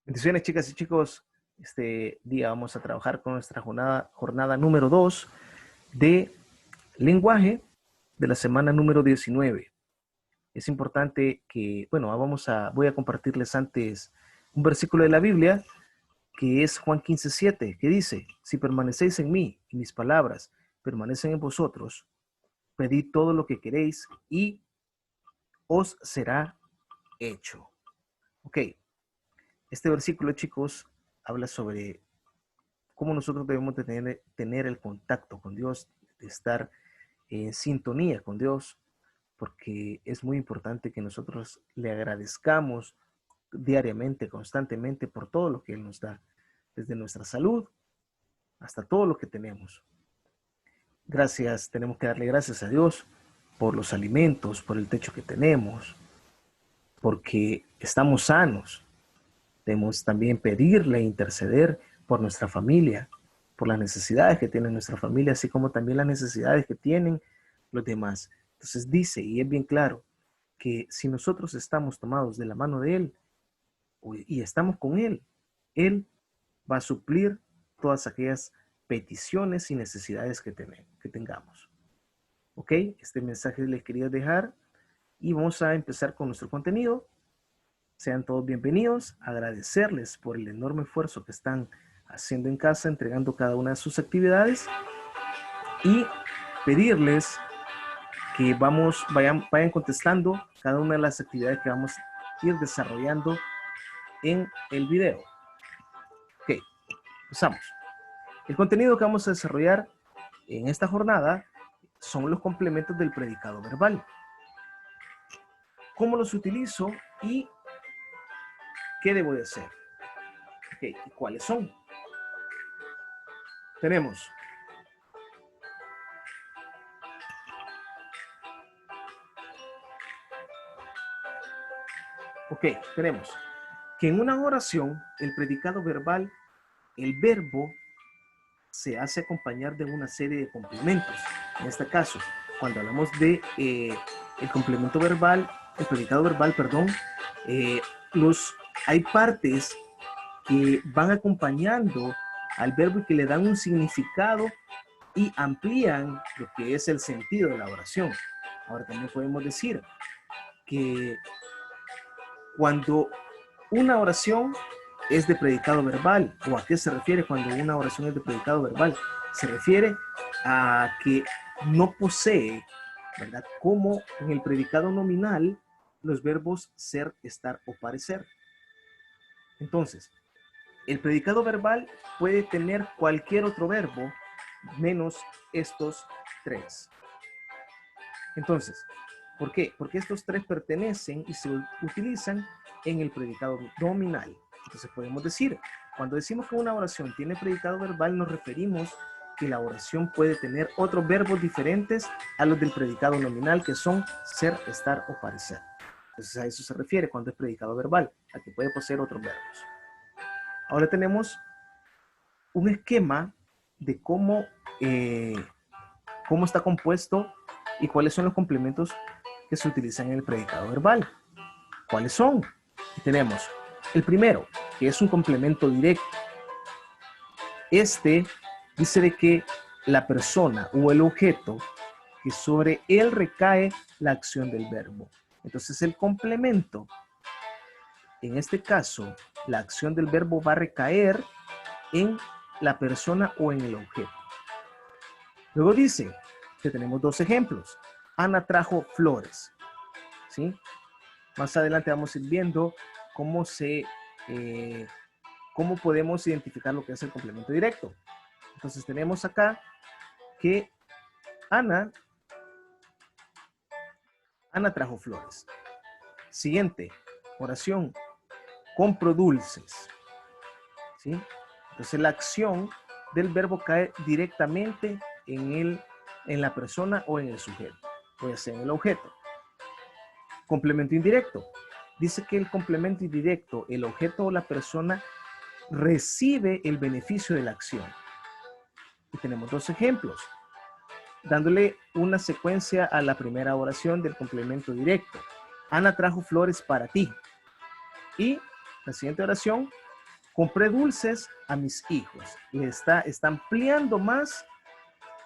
Bendiciones, chicas y chicos. Este día vamos a trabajar con nuestra jornada número 2 de lenguaje de la semana número 19. Es importante que, voy a compartirles antes un versículo de la Biblia que es Juan 15:7, que dice: si permanecéis en mí y mis palabras permanecen en vosotros, pedid todo lo que queréis y os será hecho. Ok, este versículo, chicos, habla sobre cómo nosotros debemos de tener el contacto con Dios, de estar en sintonía con Dios, porque es muy importante que nosotros le agradezcamos diariamente, constantemente, por todo lo que Él nos da, desde nuestra salud hasta todo lo que tenemos. Tenemos que darle gracias a Dios por los alimentos, por el techo que tenemos, porque estamos sanos. Debemos también pedirle e interceder por nuestra familia, por las necesidades que tiene nuestra familia, así como también las necesidades que tienen los demás. Entonces dice, y es bien claro, que si nosotros estamos tomados de la mano de Él y estamos con Él va a suplir todas aquellas peticiones y necesidades que tengamos. ¿Ok? Este mensaje les quería dejar y vamos a empezar con nuestro contenido. Sean todos bienvenidos, agradecerles por el enorme esfuerzo que están haciendo en casa, entregando cada una de sus actividades y pedirles que vayan contestando cada una de las actividades que vamos a ir desarrollando en el video. Ok, empezamos. El contenido que vamos a desarrollar en esta jornada son los complementos del predicado verbal. ¿Cómo los utilizo y qué debo de hacer? Ok, ¿y cuáles son? Tenemos que en una oración, el predicado verbal, el verbo se hace acompañar de una serie de complementos. En este caso, cuando hablamos de el complemento verbal, el predicado verbal, perdón, hay partes que van acompañando al verbo y que le dan un significado y amplían lo que es el sentido de la oración. Ahora también podemos decir que cuando una oración es de predicado verbal, ¿o a qué se refiere cuando una oración es de predicado verbal? Se refiere a que no posee, ¿verdad?, como en el predicado nominal, los verbos ser, estar o parecer. Entonces, el predicado verbal puede tener cualquier otro verbo menos estos tres. Entonces, ¿por qué? Porque estos tres pertenecen y se utilizan en el predicado nominal. Entonces podemos decir, cuando decimos que una oración tiene predicado verbal, nos referimos que la oración puede tener otros verbos diferentes a los del predicado nominal, que son ser, estar o parecer. Entonces a eso se refiere cuando es predicado verbal, a que puede poseer otros verbos. Ahora tenemos un esquema de cómo está compuesto y cuáles son los complementos que se utilizan en el predicado verbal. ¿Cuáles son? Y tenemos el primero, que es un complemento directo. Este dice de que la persona o el objeto que sobre él recae la acción del verbo. Entonces el complemento, en este caso, la acción del verbo va a recaer en la persona o en el objeto. Luego dice que tenemos dos ejemplos. Ana trajo flores. ¿Sí? Más adelante vamos a ir viendo cómo podemos identificar lo que es el complemento directo. Entonces tenemos acá que Ana trajo flores. Siguiente oración, compro dulces. ¿Sí? Entonces la acción del verbo cae directamente en la persona o en el sujeto, puede ser en el objeto. Complemento indirecto. Dice que el complemento indirecto, el objeto o la persona recibe el beneficio de la acción. Y tenemos dos ejemplos, dándole una secuencia a la primera oración del complemento directo. Ana trajo flores para ti. Y la siguiente oración compré dulces a mis hijos. Está ampliando más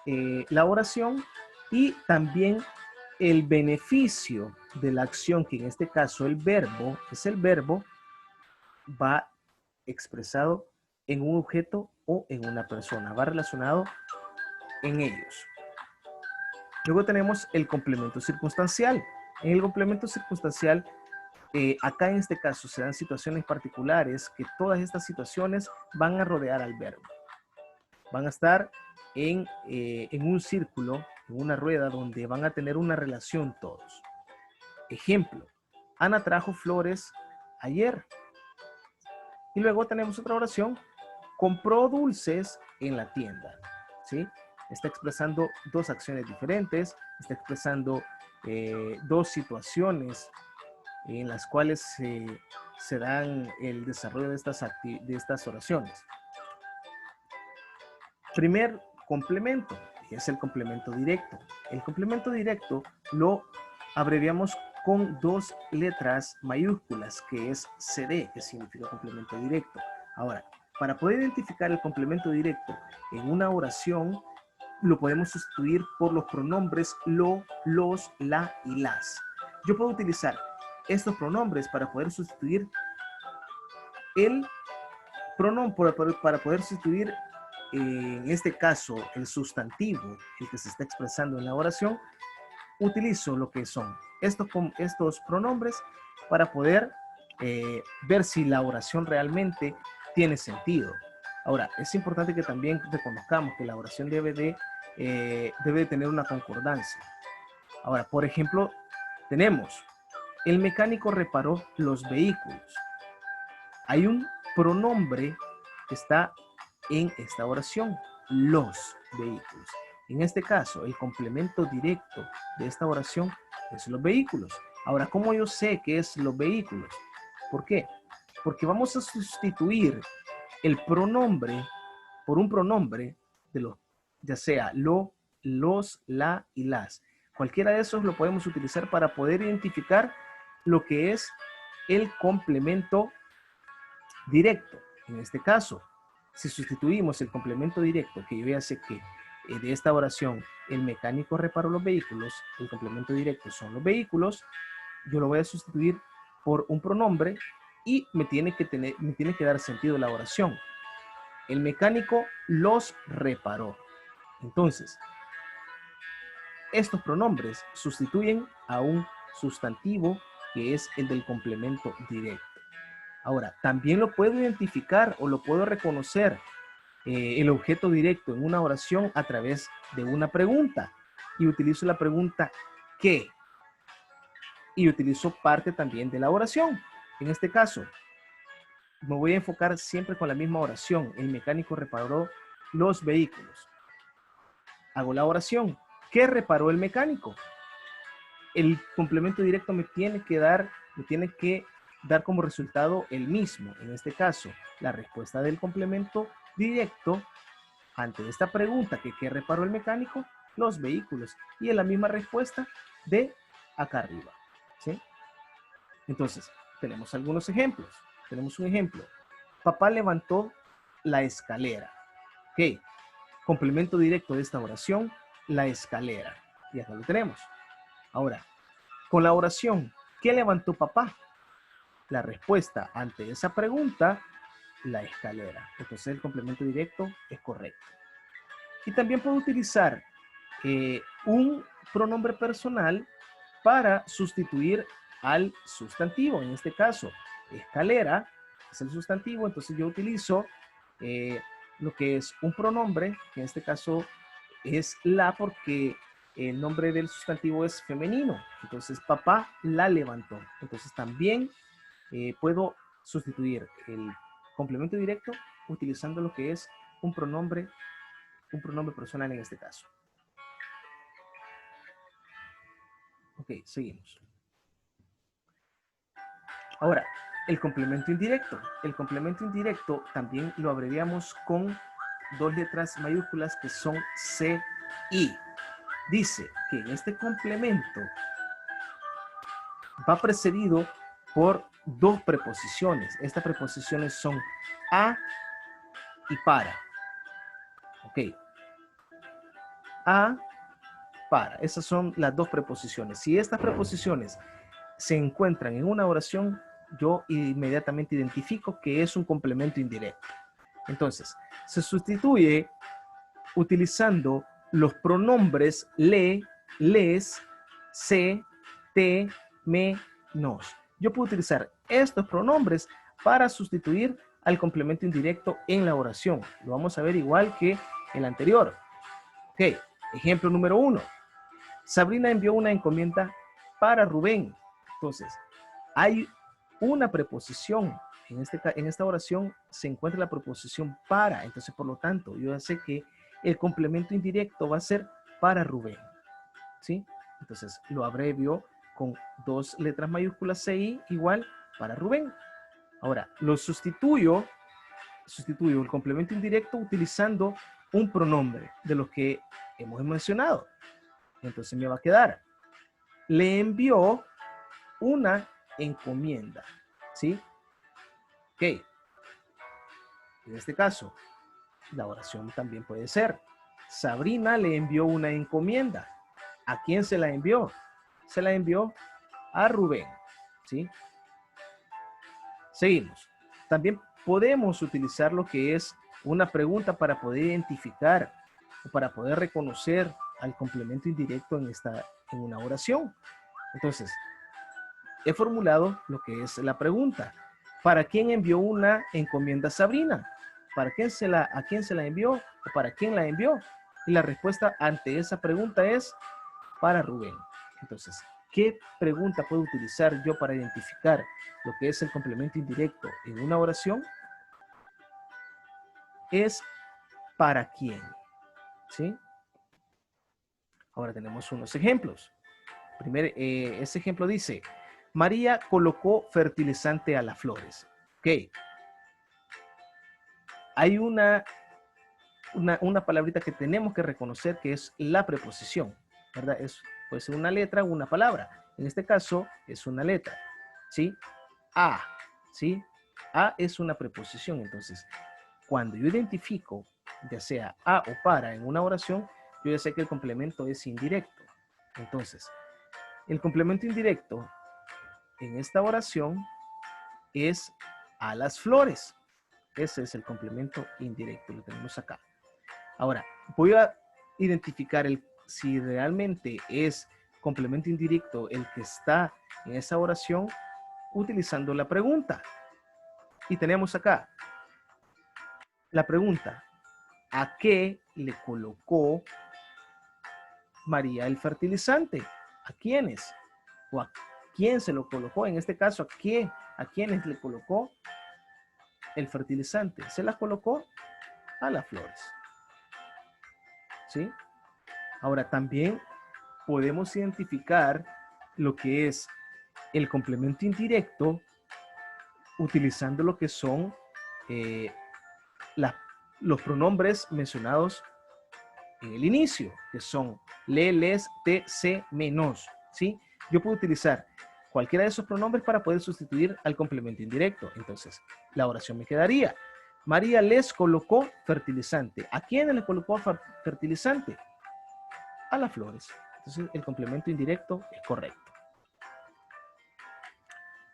la oración y también el beneficio de la acción, que en este caso el verbo, es el verbo, va expresado en un objeto o en una persona, va relacionado en ellos. Luego tenemos el complemento circunstancial. En el complemento circunstancial, acá en este caso se dan situaciones particulares que todas estas situaciones van a rodear al verbo. Van a estar en un círculo, en una rueda donde van a tener una relación todos. Ejemplo, Ana trajo flores ayer. Y luego tenemos otra oración, compró dulces en la tienda. ¿Sí? Está expresando dos acciones diferentes, está expresando dos situaciones en las cuales se dan el desarrollo de estas oraciones. Primer complemento es el complemento directo. El complemento directo lo abreviamos con dos letras mayúsculas, que es CD, que significa complemento directo. Ahora, para poder identificar el complemento directo en una oración, lo podemos sustituir por los pronombres lo, los, la y las. Yo puedo utilizar estos pronombres para poder sustituir el pronombre, para poder sustituir en este caso el sustantivo, el que se está expresando en la oración. Utilizo lo que son estos pronombres para poder ver si la oración realmente tiene sentido. Ahora, es importante que también reconozcamos que la oración debe de tener una concordancia. Ahora, por ejemplo, tenemos, el mecánico reparó los vehículos. Hay un pronombre que está en esta oración, los vehículos. En este caso, el complemento directo de esta oración es los vehículos. Ahora, ¿cómo yo sé que es los vehículos? ¿Por qué? Porque vamos a sustituir el pronombre por un pronombre de los, ya sea lo, los, la y las. Cualquiera de esos lo podemos utilizar para poder identificar lo que es el complemento directo. En este caso, si sustituimos el complemento directo, que yo ya sé que de esta oración, el mecánico reparó los vehículos, el complemento directo son los vehículos, yo lo voy a sustituir por un pronombre y me tiene que dar sentido la oración. El mecánico los reparó. Entonces, estos pronombres sustituyen a un sustantivo que es el del complemento directo. Ahora, también lo puedo identificar o lo puedo reconocer el objeto directo en una oración a través de una pregunta. Y utilizo la pregunta ¿qué? Y utilizo parte también de la oración. En este caso, me voy a enfocar siempre con la misma oración. El mecánico reparó los vehículos. Hago la oración. ¿Qué reparó el mecánico? El complemento directo me tiene que dar como resultado el mismo. En este caso, la respuesta del complemento directo ante esta pregunta que ¿qué reparó el mecánico? Los vehículos. Y es la misma respuesta de acá arriba. ¿Sí? Entonces, tenemos algunos ejemplos. Tenemos un ejemplo. Papá levantó la escalera. Ok. Complemento directo de esta oración, la escalera. Y acá lo tenemos. Ahora, con la oración, ¿qué levantó papá? La respuesta ante esa pregunta, la escalera. Entonces el complemento directo es correcto. Y también puedo utilizar un pronombre personal para sustituir al sustantivo. En este caso, escalera es el sustantivo, entonces yo utilizo lo que es un pronombre, que en este caso es la, porque el nombre del sustantivo es femenino. Entonces, papá la levantó. Entonces, también puedo sustituir el complemento directo utilizando lo que es un pronombre personal en este caso. Ok, seguimos. Ahora, el complemento indirecto. El complemento indirecto también lo abreviamos con dos letras mayúsculas que son C, I. Dice que en este complemento va precedido por dos preposiciones. Estas preposiciones son a y para. Ok. A, para. Esas son las dos preposiciones. Si estas preposiciones se encuentran en una oración, yo inmediatamente identifico que es un complemento indirecto. Entonces, se sustituye utilizando los pronombres le, les, se, te, me, nos. Yo puedo utilizar estos pronombres para sustituir al complemento indirecto en la oración. Lo vamos a ver igual que el anterior. Ok, ejemplo número 1. Sabrina envió una encomienda para Rubén. Entonces, hay una preposición. En esta oración se encuentra la preposición para. Entonces, por lo tanto, yo ya sé que el complemento indirecto va a ser para Rubén. ¿Sí? Entonces, lo abrevio con dos letras mayúsculas CI igual para Rubén. Ahora, lo sustituyo el complemento indirecto utilizando un pronombre de los que hemos mencionado. Entonces me va a quedar, le envió una encomienda, ¿sí? Ok. En este caso, la oración también puede ser, Sabrina le envió una encomienda. ¿A quién se la envió? Se la envió a Rubén, ¿sí? Seguimos. También podemos utilizar lo que es una pregunta para poder identificar o para poder reconocer al complemento indirecto en una oración. Entonces, he formulado lo que es la pregunta. ¿Para quién envió una encomienda Sabrina? ¿A quién se la envió? ¿O para quién la envió? Y la respuesta ante esa pregunta es para Rubén. Entonces, ¿qué pregunta puedo utilizar yo para identificar lo que es el complemento indirecto en una oración? Es ¿para quién? ¿Sí? Ahora tenemos unos ejemplos. Primero, ese ejemplo dice, María colocó fertilizante a las flores. Ok. Hay una palabrita que tenemos que reconocer que es la preposición, ¿verdad? Puede ser una letra o una palabra. En este caso es una letra, ¿sí? A, ¿sí? A es una preposición. Entonces, cuando yo identifico, ya sea a o para en una oración, yo ya sé que el complemento es indirecto. Entonces, el complemento indirecto en esta oración es a las flores. Ese es el complemento indirecto, lo tenemos acá. Ahora, voy a identificar si realmente es complemento indirecto el que está en esa oración utilizando la pregunta. Y tenemos acá la pregunta, ¿a qué le colocó María el fertilizante? ¿A quiénes? ¿O a quién se lo colocó? En este caso, ¿a quiénes le colocó el fertilizante? Se la colocó a las flores. ¿Sí? Ahora, también podemos identificar lo que es el complemento indirecto utilizando lo que son los pronombres mencionados en el inicio, que son le, les, te, se, menos, ¿sí? Yo puedo utilizar cualquiera de esos pronombres para poder sustituir al complemento indirecto. Entonces, la oración me quedaría, María les colocó fertilizante. ¿A quién le colocó fertilizante? A las flores. Entonces, el complemento indirecto es correcto.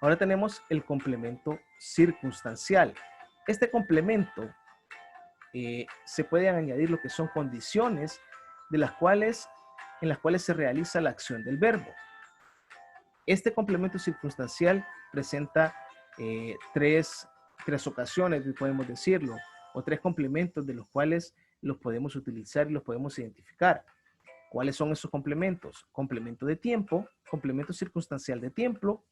Ahora tenemos el complemento circunstancial. Este complemento se pueden añadir lo que son condiciones en las cuales se realiza la acción del verbo. Este complemento circunstancial presenta tres ocasiones, podemos decirlo, o tres complementos de los cuales los podemos utilizar y los podemos identificar. ¿Cuáles son esos complementos? Complemento de tiempo, complemento circunstancial de tiempo,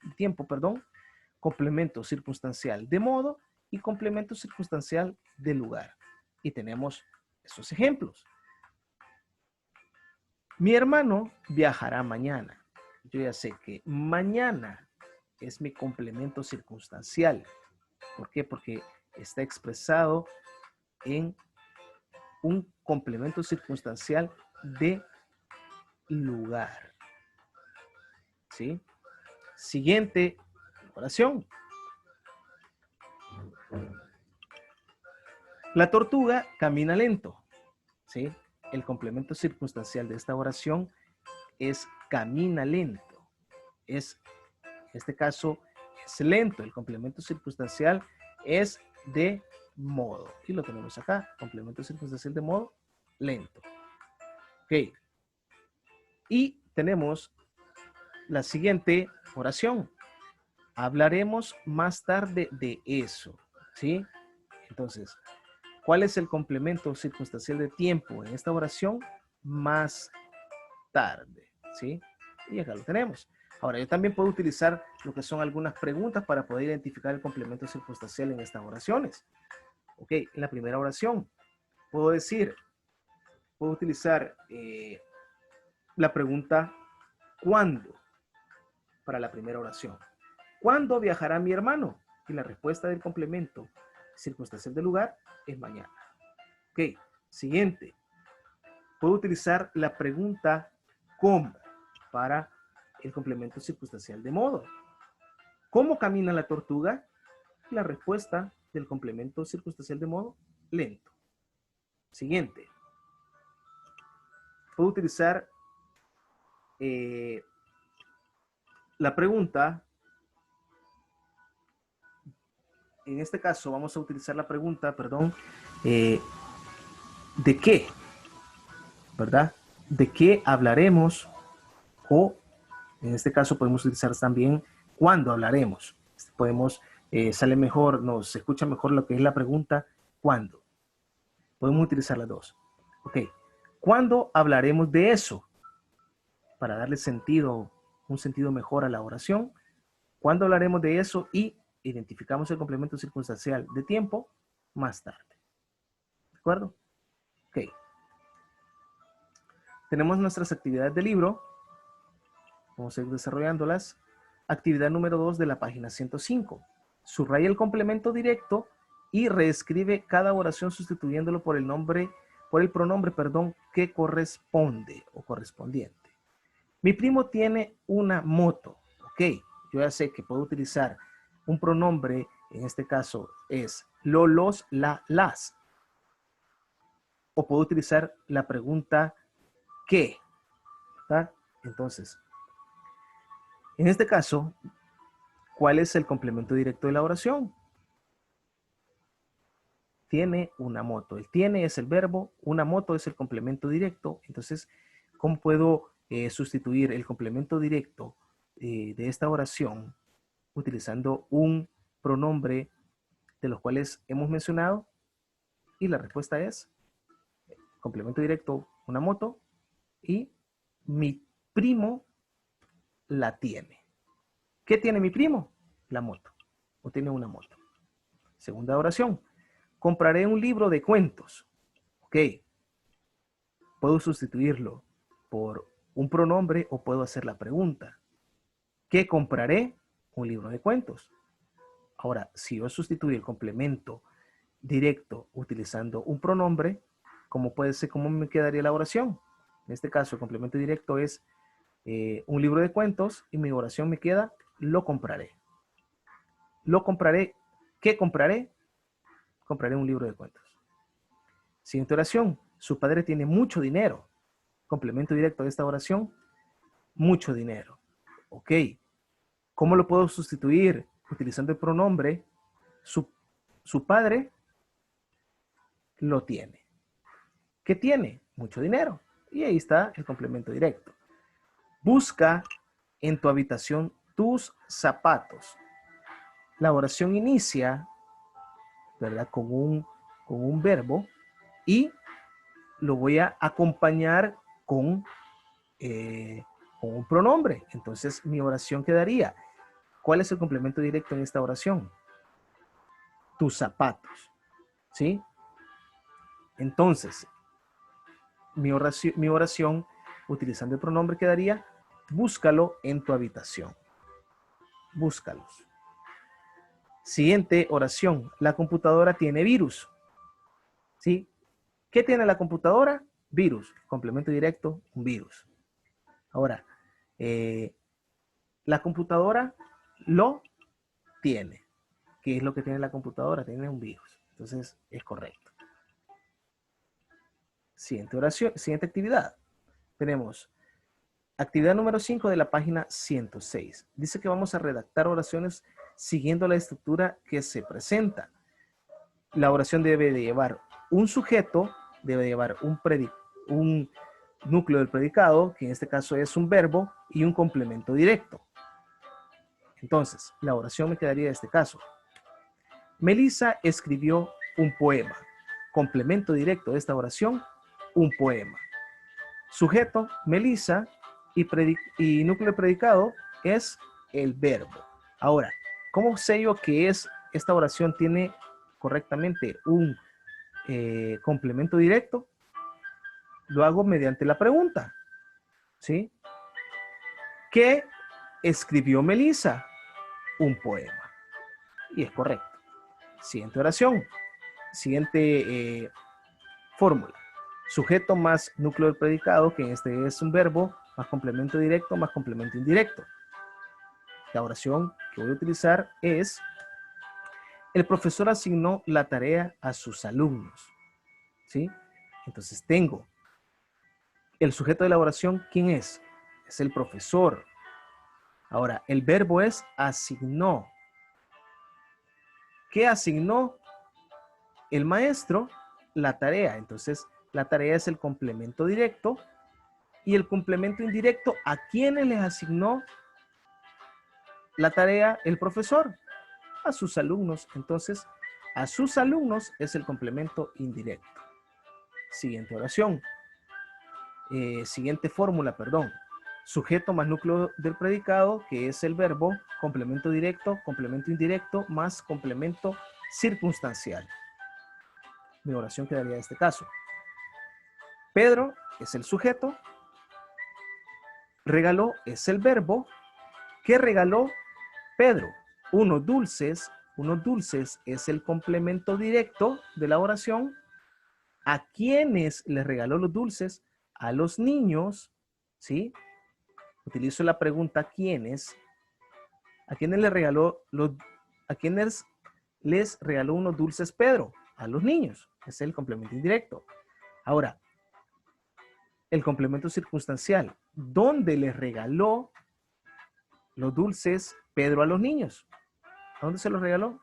complemento circunstancial de modo y complemento circunstancial de lugar. Y tenemos esos ejemplos. Mi hermano viajará mañana. Yo ya sé que mañana es mi complemento circunstancial. ¿Por qué? Porque está expresado en un complemento circunstancial de lugar. ¿Sí? Siguiente oración. La tortuga camina lento, ¿sí? El complemento circunstancial de esta oración es camina lento. En este caso, es lento. El complemento circunstancial es de modo. Y lo tenemos acá. Complemento circunstancial de modo, lento. Ok. Y tenemos la siguiente oración. Hablaremos más tarde de eso, ¿sí? Entonces, ¿cuál es el complemento circunstancial de tiempo en esta oración? Más tarde, ¿sí? Y acá lo tenemos. Ahora, yo también puedo utilizar lo que son algunas preguntas para poder identificar el complemento circunstancial en estas oraciones. Ok, en la primera oración, puedo utilizar la pregunta ¿cuándo? Para la primera oración. ¿Cuándo viajará mi hermano? Y la respuesta del complemento circunstancial del lugar es mañana. Ok, siguiente. Puedo utilizar la pregunta ¿cómo? Para el complemento circunstancial de modo. ¿Cómo camina la tortuga? La respuesta del complemento circunstancial de modo, lento. Siguiente. Puedo utilizar la pregunta. En este caso vamos a utilizar la pregunta, perdón, ¿de qué? ¿Verdad? ¿De qué hablaremos? O en este caso podemos utilizar también ¿cuándo hablaremos? Podemos, sale mejor, nos escucha mejor lo que es la pregunta ¿cuándo? Podemos utilizar las dos. Ok, ¿cuándo hablaremos de eso? Para darle sentido, un sentido mejor a la oración. ¿Cuándo hablaremos de eso? Y identificamos el complemento circunstancial de tiempo más tarde. ¿De acuerdo? Ok. Tenemos nuestras actividades de libro. Vamos a ir desarrollándolas. Actividad número 2 de la página 105. Subraya el complemento directo y reescribe cada oración sustituyéndolo por el pronombre, que corresponde o correspondiente. Mi primo tiene una moto. Ok, yo ya sé que puedo utilizar un pronombre, en este caso es lo, los, la, las. O puedo utilizar la pregunta ¿qué? ¿Verdad? Entonces, en este caso, ¿cuál es el complemento directo de la oración? Tiene una moto. El tiene es el verbo, una moto es el complemento directo. Entonces, ¿cómo puedo sustituir el complemento directo de esta oración utilizando un pronombre de los cuales hemos mencionado? Y la respuesta es complemento directo, una moto, y mi primo la tiene. ¿Qué tiene mi primo? La moto, o tiene una moto. Segunda oración, compraré un libro de cuentos. Ok, puedo sustituirlo por un pronombre o puedo hacer la pregunta. ¿Qué compraré? Un libro de cuentos. Ahora, si yo sustituyo el complemento directo utilizando un pronombre, ¿cómo me quedaría la oración? En este caso, el complemento directo es un libro de cuentos y mi oración me queda, lo compraré. Lo compraré. ¿Qué compraré? Compraré un libro de cuentos. Siguiente oración. Su padre tiene mucho dinero. Complemento directo de esta oración, mucho dinero. Ok. ¿Cómo lo puedo sustituir? Utilizando el pronombre. Su padre lo tiene. ¿Qué tiene? Mucho dinero. Y ahí está el complemento directo. Busca en tu habitación tus zapatos. La oración inicia, ¿verdad? Con un verbo y lo voy a acompañar con un pronombre. Entonces mi oración quedaría, ¿cuál es el complemento directo en esta oración? Tus zapatos, ¿sí? Entonces, mi oración utilizando el pronombre quedaría, búscalo en tu habitación. Búscalos. Siguiente oración, la computadora tiene virus, ¿sí? ¿Qué tiene la computadora? Virus. Complemento directo, un virus. Ahora, la computadora lo tiene. ¿Qué es lo que tiene la computadora? Tiene un virus. Entonces, es correcto. Siguiente oración, siguiente actividad. Tenemos actividad número 5 de la página 106. Dice que vamos a redactar oraciones siguiendo la estructura que se presenta. La oración debe de llevar un sujeto, debe de llevar un núcleo del predicado, que en este caso es un verbo, y un complemento directo. Entonces, la oración me quedaría de este caso. Melissa escribió un poema. Complemento directo de esta oración, un poema. Sujeto, Melissa, y núcleo de predicado es el verbo. Ahora, ¿cómo sé yo que esta oración tiene correctamente un complemento directo? Lo hago mediante la pregunta, ¿sí? ¿Qué escribió Melissa? Un poema. Y es correcto. Siguiente oración. Siguiente fórmula. Sujeto más núcleo del predicado, que este es un verbo, más complemento directo, más complemento indirecto. La oración que voy a utilizar es: el profesor asignó la tarea a sus alumnos. ¿Sí? Entonces tengo el sujeto de la oración, ¿quién es? Es el profesor. Ahora, el verbo es asignó. ¿Qué asignó? El maestro, la tarea. Entonces, la tarea es el complemento directo. Y el complemento indirecto, ¿a quiénes les asignó la tarea el profesor? A sus alumnos. Entonces, a sus alumnos es el complemento indirecto. Siguiente oración. Siguiente fórmula, perdón. Sujeto más núcleo del predicado, que es el verbo, complemento directo, complemento indirecto, más complemento circunstancial. Mi oración quedaría en este caso. Pedro es el sujeto. Regaló es el verbo. ¿Qué regaló Pedro? Unos dulces. Unos dulces es el complemento directo de la oración. ¿A quiénes les regaló los dulces? A los niños, ¿sí? Utilizo la pregunta ¿quiénes? ¿A quiénes les regaló unos dulces Pedro? A los niños. Es el complemento indirecto. Ahora, el complemento circunstancial. ¿Dónde les regaló los dulces Pedro a los niños? ¿A dónde se los regaló?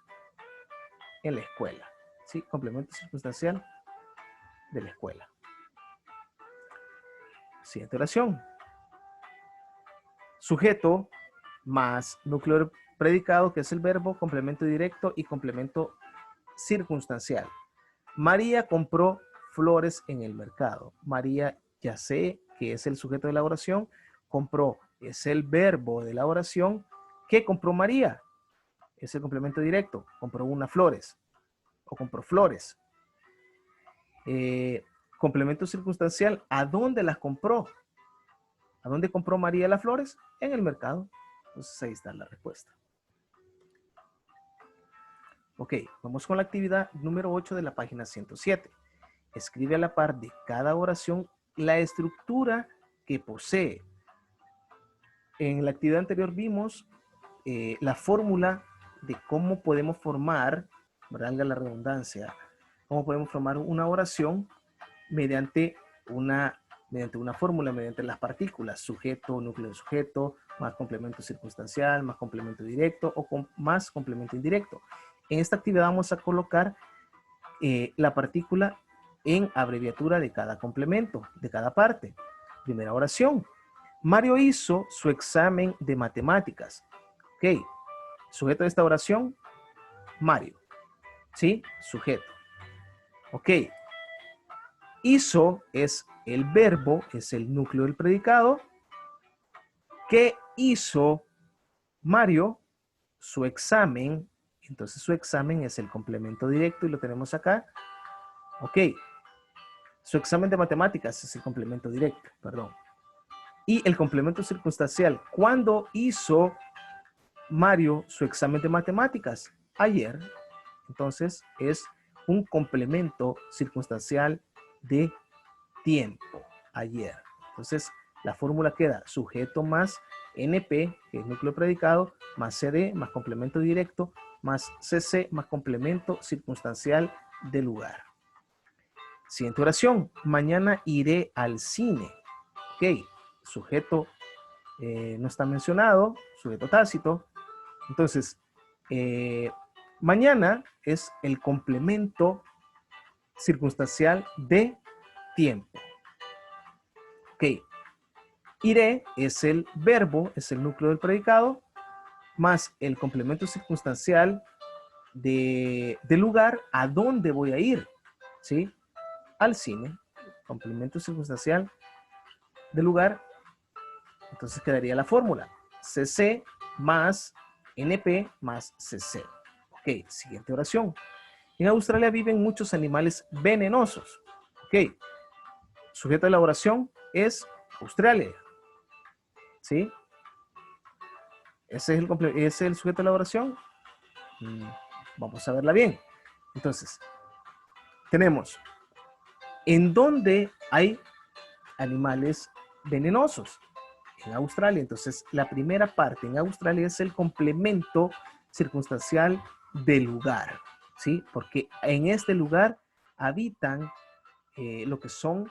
En la escuela. ¿Sí? Complemento circunstancial de la escuela. Siguiente oración. Sujeto más núcleo predicado, que es el verbo, complemento directo y complemento circunstancial. María compró flores en el mercado. María, ya sé que es el sujeto de la oración. Compró es el verbo de la oración. ¿Qué compró María? Es el complemento directo. Compró unas flores o compró flores. Complemento circunstancial. ¿A dónde las compró? ¿A dónde compró María las flores? En el mercado. Entonces ahí está la respuesta. Ok, vamos con la actividad número 8 de la página 107. Escribe a la par de cada oración la estructura que posee. En la actividad anterior vimos la fórmula de cómo podemos formar, valga la redundancia, cómo podemos formar una oración mediante una fórmula, mediante las partículas, sujeto, núcleo de sujeto, más complemento circunstancial, más complemento directo o más complemento indirecto. En esta actividad vamos a colocar la partícula en abreviatura de cada complemento, de cada parte. Primera oración. Mario hizo su examen de matemáticas. Ok. Sujeto de esta oración, Mario. ¿Sí? Sujeto. Ok. Hizo es el verbo, es el núcleo del predicado. ¿Qué hizo Mario? Su examen. Entonces su examen es el complemento directo y lo tenemos acá. Ok. Su examen de matemáticas es el complemento directo, perdón. Y el complemento circunstancial. ¿Cuándo hizo Mario su examen de matemáticas? Ayer. Entonces es un complemento circunstancial de tiempo. Ayer. Entonces la fórmula queda sujeto más NP, que es núcleo predicado, más CD, más complemento directo, más CC, más complemento circunstancial de lugar. Siguiente oración. Mañana iré al cine. Ok, sujeto no está mencionado, sujeto tácito. Entonces, mañana es el complemento circunstancial de tiempo. Ok, iré es el verbo, es el núcleo del predicado, más el complemento circunstancial de lugar, a dónde voy a ir, ¿sí? Al cine, complemento circunstancial de lugar. Entonces quedaría la fórmula, CC más NP más CC. Ok, siguiente oración. En Australia viven muchos animales venenosos. Ok, sujeto de la oración es Australia. ¿Sí? Ese es el sujeto de la oración. Vamos a verla bien. Entonces, tenemos en dónde hay animales venenosos. En Australia. Entonces, la primera parte en Australia es el complemento circunstancial del lugar, ¿sí? Porque en este lugar habitan lo que son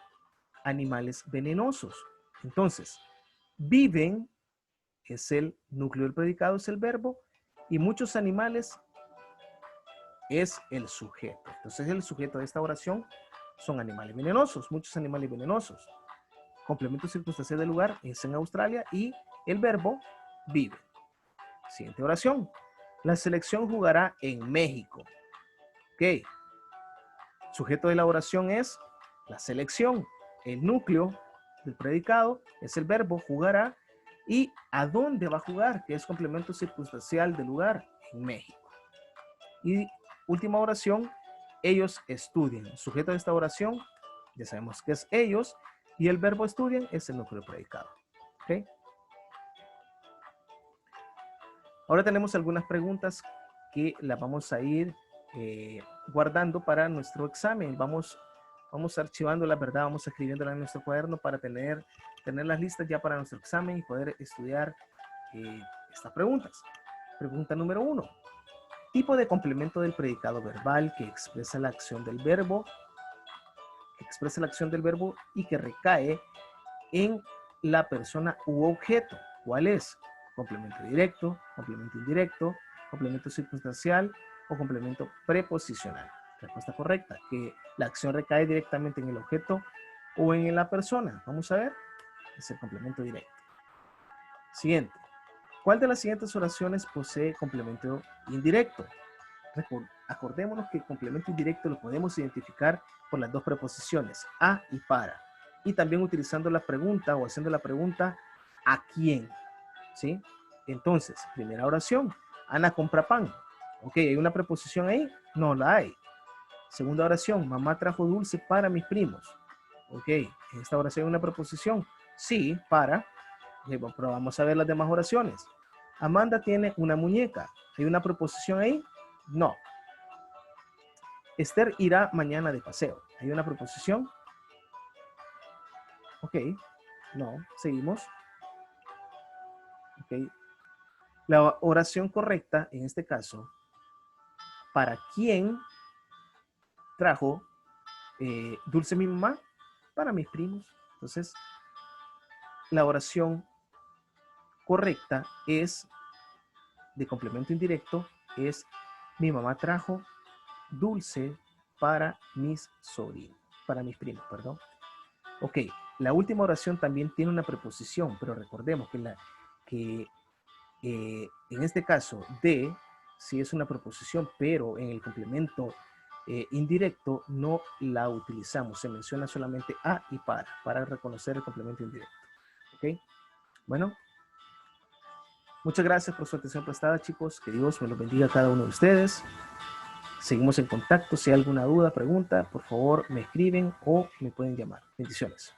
animales venenosos. Entonces, viven es el núcleo del predicado, es el verbo, y muchos animales es el sujeto. Entonces, el sujeto de esta oración son animales venenosos, muchos animales venenosos. Complemento circunstancial del lugar es en Australia y el verbo vive. Siguiente oración. La selección jugará en México. Ok. Sujeto de la oración es la selección. El núcleo del predicado es el verbo jugará y a dónde va a jugar, que es complemento circunstancial del lugar, en México. Y última oración, ellos estudian. Sujeto de esta oración, ya sabemos que es ellos, y el verbo estudian es el núcleo predicado. ¿Ok? Ahora tenemos algunas preguntas que las vamos a ir guardando para nuestro examen. Vamos archivando la verdad, vamos escribiéndola en nuestro cuaderno para tener las listas ya para nuestro examen y poder estudiar estas preguntas. Pregunta número 1. Tipo de complemento del predicado verbal que expresa la acción del verbo, y que recae en la persona u objeto. ¿Cuál es? Complemento directo, complemento indirecto, complemento circunstancial o complemento preposicional. Respuesta correcta, que la acción recae directamente en el objeto o en la persona. Vamos a ver, es el complemento directo. Siguiente. ¿Cuál de las siguientes oraciones posee complemento indirecto? Acordémonos que el complemento indirecto lo podemos identificar por las dos preposiciones, a y para. Y también utilizando la pregunta o haciendo la pregunta, ¿a quién? ¿Sí? Entonces, primera oración, Ana compra pan. Ok, ¿hay una preposición ahí? No la hay. Segunda oración, mamá trajo dulce para mis primos. Ok, ¿en esta oración hay una preposición? Sí, para. Pero vamos a ver las demás oraciones. Amanda tiene una muñeca. ¿Hay una preposición ahí? No. Esther irá mañana de paseo. ¿Hay una preposición? Ok, no, seguimos. Ok. La oración correcta, en este caso, ¿para quién trajo dulce mi mamá? Para mis primos. Entonces, la oración correcta es, de complemento indirecto, es mi mamá trajo dulce para mis sobrinos, para mis primos, perdón. Ok, la última oración también tiene una preposición, pero recordemos que en este caso de sí es una preposición, pero en el complemento indirecto no la utilizamos, se menciona solamente a y para reconocer el complemento indirecto. Ok, bueno, muchas gracias por su atención prestada, chicos, que Dios me los bendiga a cada uno de ustedes. Seguimos en contacto. Si hay alguna duda, pregunta, por favor me escriben o me pueden llamar. Bendiciones.